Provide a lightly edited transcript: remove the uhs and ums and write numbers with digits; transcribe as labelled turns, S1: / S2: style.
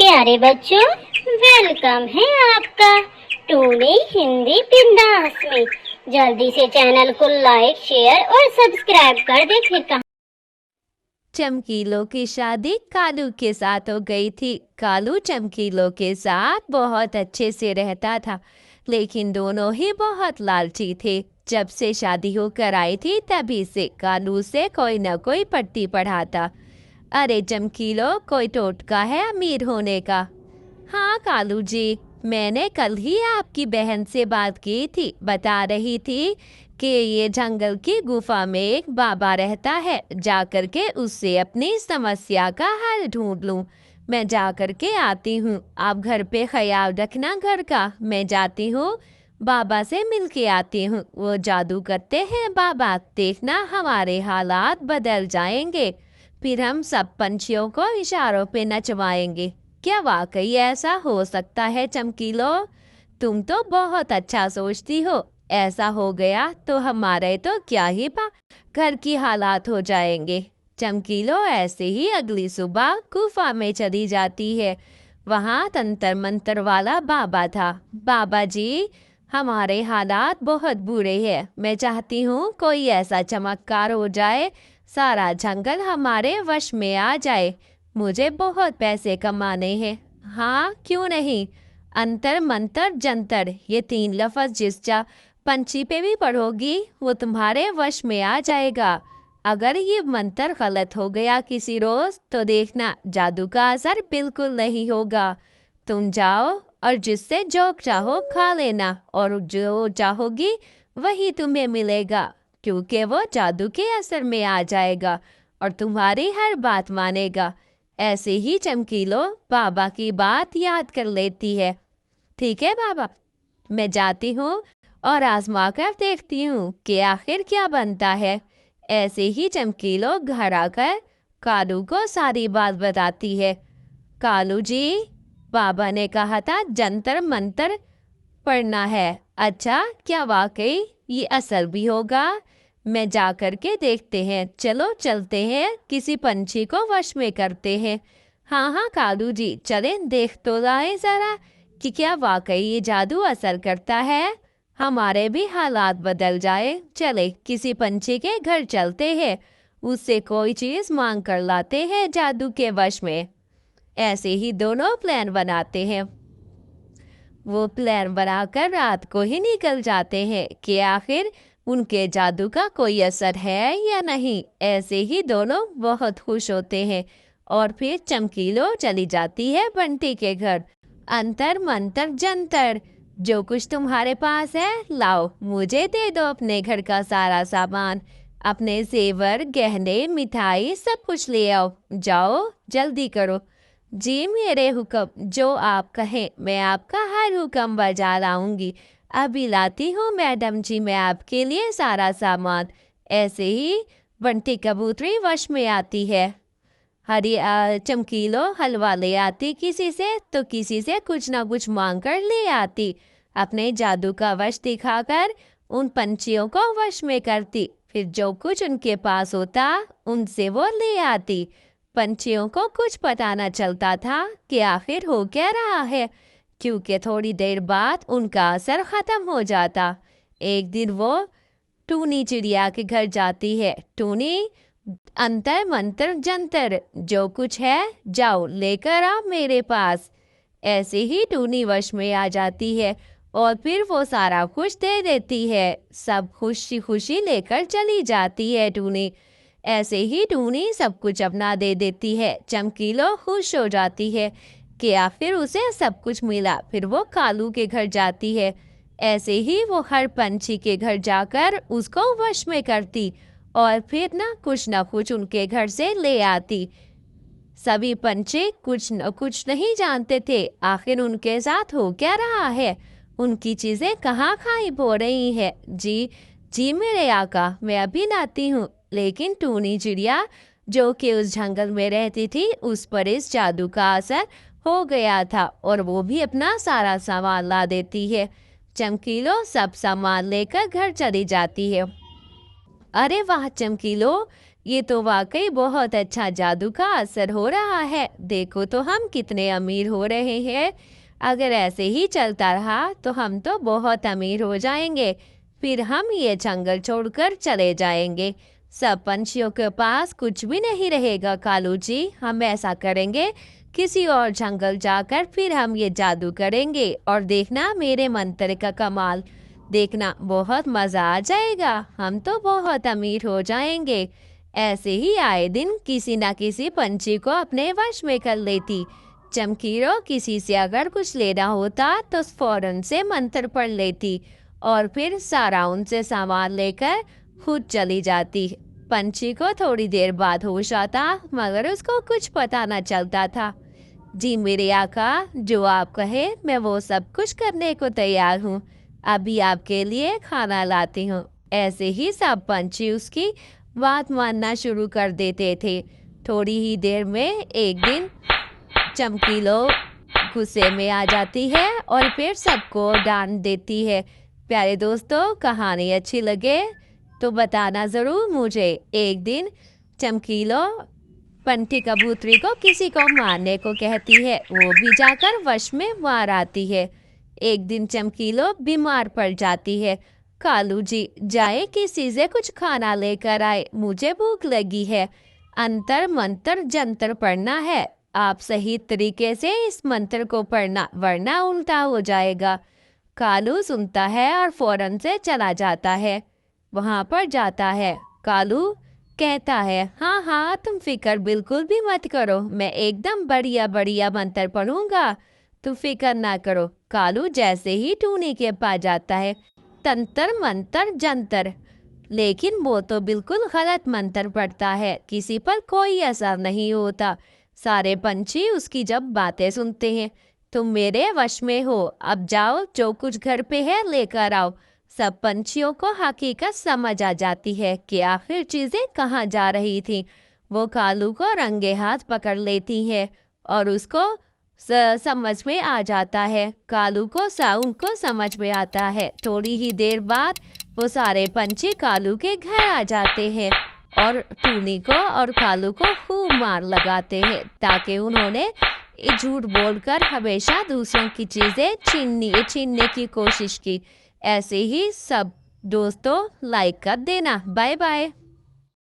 S1: प्यारे बच्चों, वेलकम है आपका टूडे हिंदी बिंदास में। जल्दी से चैनल को लाइक, शेयर और सब्सक्राइब कर दे। फिर कहा
S2: चमकीलो की शादी कालू के साथ हो गई थी। कालू चमकीलो के साथ बहुत अच्छे से रहता था, लेकिन दोनों ही बहुत लालची थे। जब से शादी होकर आई थी तभी से कालू से कोई न कोई पट्टी पढ़ाता। अरे चमकीलो, कोई टोटका है अमीर होने का? हाँ कालू जी, मैंने कल ही आपकी बहन से बात की थी। बता रही थी कि ये जंगल की गुफा में एक बाबा रहता है, जाकर के उससे अपनी समस्या का हल ढूंढ लूं। मैं जाकर के आती हूँ, आप घर पे ख्याल रखना घर का। मैं जाती हूँ, बाबा से मिल के आती हूँ। वो जादू करते हैं बाबा, देखना हमारे हालात बदल जाएंगे। फिर हम सब पंछियों को इशारों पे नचवाएंगे। क्या वाकई ऐसा हो सकता है चमकीलो? तुम तो बहुत अच्छा सोचती हो। ऐसा हो गया तो हमारे तो क्या ही घर की हालात हो जाएंगे। चमकीलो ऐसे ही अगली सुबह गुफा में चली जाती है। वहाँ तंत्र मंत्र वाला बाबा था। बाबा जी, हमारे हालात बहुत बुरे हैं। मैं चाहती हूँ कोई ऐसा चमत्कार हो जाए, सारा जंगल हमारे वश में आ जाए। मुझे बहुत पैसे कमाने हैं। हाँ क्यों नहीं, अंतर मंतर जंतर, ये 3 लफ्ज जिस पंछी पे भी पढ़ोगी वो तुम्हारे वश में आ जाएगा। अगर ये मंत्र गलत हो गया किसी रोज तो देखना जादू का असर बिल्कुल नहीं होगा। तुम जाओ और जिससे जो चाहो खा लेना, और जो चाहोगी वही तुम्हें मिलेगा, क्योंकि वो जादू के असर में आ जाएगा और तुम्हारी हर बात मानेगा। ऐसे ही चमकीलो बाबा की बात याद कर लेती है। ठीक है बाबा, मैं जाती हूँ और आजमा कर देखती हूँ कि आखिर क्या बनता है। ऐसे ही चमकीलो घर आकर कालू को सारी बात बताती है। कालू जी, बाबा ने कहा था जंतर मंतर पढ़ना है। अच्छा, क्या वाकई ये असल भी होगा? मैं जा कर के देखते हैं। चलो चलते हैं, किसी पंछी को वश में करते हैं। हाँ हाँ कालू जी, चलें देख तो लाए जरा कि क्या वाकई ये जादू असर करता है, हमारे भी हालात बदल जाए। चले किसी पंछी के घर चलते हैं, उससे कोई चीज मांग कर लाते हैं जादू के वश में। ऐसे ही दोनों प्लान बनाते हैं। वो प्लान बनाकर रात को ही निकल जाते हैं कि आखिर उनके जादू का कोई असर है या नहीं। ऐसे ही दोनों बहुत खुश होते हैं और फिर चमकीलो चली जाती है बंटी के घर। अंतर मंतर जंतर, जो कुछ तुम्हारे पास है लाओ, मुझे दे दो अपने घर का सारा सामान। अपने जेवर, गहने, मिठाई सब कुछ ले आओ। जाओ जल्दी करो। जी मेरे हुक्म, जो आप कहें मैं आपका हर हुक्म बजा लाऊंगी। अभी लाती हूँ मैडम जी मैं आपके लिए सारा सामान। ऐसे ही बंटी कबूतरी वश में आती है। हरी चमकीलो हलवा ले आती किसी से तो किसी से कुछ ना कुछ मांग कर ले आती। अपने जादू का वश दिखाकर उन पंछियों को वश में करती। फिर जो कुछ उनके पास होता उनसे वो ले आती। पंछियों को कुछ पता न चलता था कि आखिर हो क्या रहा है, क्योंकि थोड़ी देर बाद उनका असर खत्म हो जाता। एक दिन वो टूनी चिड़िया के घर जाती है। टूनी, अंतर मंतर जंतर, जो कुछ है जाओ लेकर आओ मेरे पास। ऐसे ही टूनी वश में आ जाती है और फिर वो सारा कुछ दे देती है। सब खुशी खुशी लेकर चली जाती है टूनी। ऐसे ही टूनी सब कुछ अपना दे देती है। चमकीलो खुश हो जाती है कि आखिर उसे सब कुछ मिला। फिर वो कालू के घर जाती है। ऐसे ही वो हर पंछी के घर जाकर उसको वश में करती और फिर ना कुछ उनके घर से ले आती। सभी पंछी कुछ न कुछ नहीं जानते थे आखिर उनके साथ हो क्या रहा है, उनकी चीजें कहाँ गायब हो रही है। जी जी मेरे आका, मैं अभी लाती हूँ। लेकिन टूनी चिड़िया जो कि उस जंगल में रहती थी उस पर इस जादू का असर हो गया था और वो भी अपना सारा सामान ला देती है। चमकीलो सब सामान लेकर घर चली जाती है। अरे वाह चमकीलो, ये तो वाकई बहुत अच्छा जादू का असर हो रहा है। देखो तो हम कितने अमीर हो रहे हैं। अगर ऐसे ही चलता रहा तो हम तो बहुत अमीर हो जाएंगे। फिर हम ये जंगल छोड़कर चले जाएंगे। सब पंछियों के पास कुछ भी नहीं रहेगा कालू जी। हम ऐसा करेंगे, किसी और जंगल जाकर फिर हम ये जादू करेंगे और देखना मेरे मंत्र का कमाल। देखना बहुत मजा आ जाएगा। हम तो बहुत अमीर हो जाएंगे। ऐसे ही आए दिन किसी ना किसी पंछी को अपने वश में कर लेती। चमकीरो किसी से अगर कुछ लेना होता तो फौरन से मंत्र पढ़ लेती और फिर सारा उनसे सामान लेकर खुद चली जाती। पंछी को थोड़ी देर बाद होश आता, मगर उसको कुछ पता न चलता था। जी मेरे आका, जो आप कहे मैं वो सब कुछ करने को तैयार हूँ। अभी आपके लिए खाना लाती हूँ। ऐसे ही सब पंछी उसकी बात मानना शुरू कर देते थे। थोड़ी ही देर में एक दिन चमकीलो गुस्से में आ जाती है और फिर सबको डांट देती है। प्यारे दोस्तों, कहानी अच्छी लगे तो बताना ज़रूर मुझे। एक दिन चमकीलो पंटी कबूतरी को किसी को मारने को कहती है। वो भी जाकर वश में मार आती है। एक दिन चमकीलो बीमार पड़ जाती है। कालू जी जाए किसी से कुछ खाना लेकर आए, मुझे भूख लगी है। अंतर मंत्र जंतर पढ़ना है। आप सही तरीके से इस मंत्र को पढ़ना, वरना उल्टा हो जाएगा। कालू सुनता है और फौरन से चला जाता है। वहां पर जाता है। कालू कहता है, हाँ हाँ तुम फिक्र बिल्कुल भी मत करो, मैं एकदम बढ़िया बढ़िया मंत्र पढ़ूंगा, तुम फिक्र ना करो। कालू जैसे ही टूनी के पास जाता है, तंत्र मंत्र जंतर, लेकिन वो तो बिल्कुल गलत मंत्र पढ़ता है। किसी पर कोई असर नहीं होता। सारे पंछी उसकी जब बातें सुनते हैं, तुम मेरे वश में हो, अब जाओ जो कुछ घर पे है लेकर आओ। सब पंछियों को हकीकत समझ आ जाती है कि आखिर चीजें कहाँ जा रही थी। वो कालू को रंगे हाथ पकड़ लेती है और उसको समझ में आ जाता है। कालू को उनको समझ में आता है। थोड़ी ही देर बाद वो सारे पंछी कालू के घर आ जाते हैं और टूनी को और कालू को खूब मार लगाते हैं, ताकि उन्होंने झूठ बोलकर हमेशा दूसरों की चीजें छीनने की कोशिश की। ऐसे ही सब दोस्तों लाइक कर देना। Bye bye.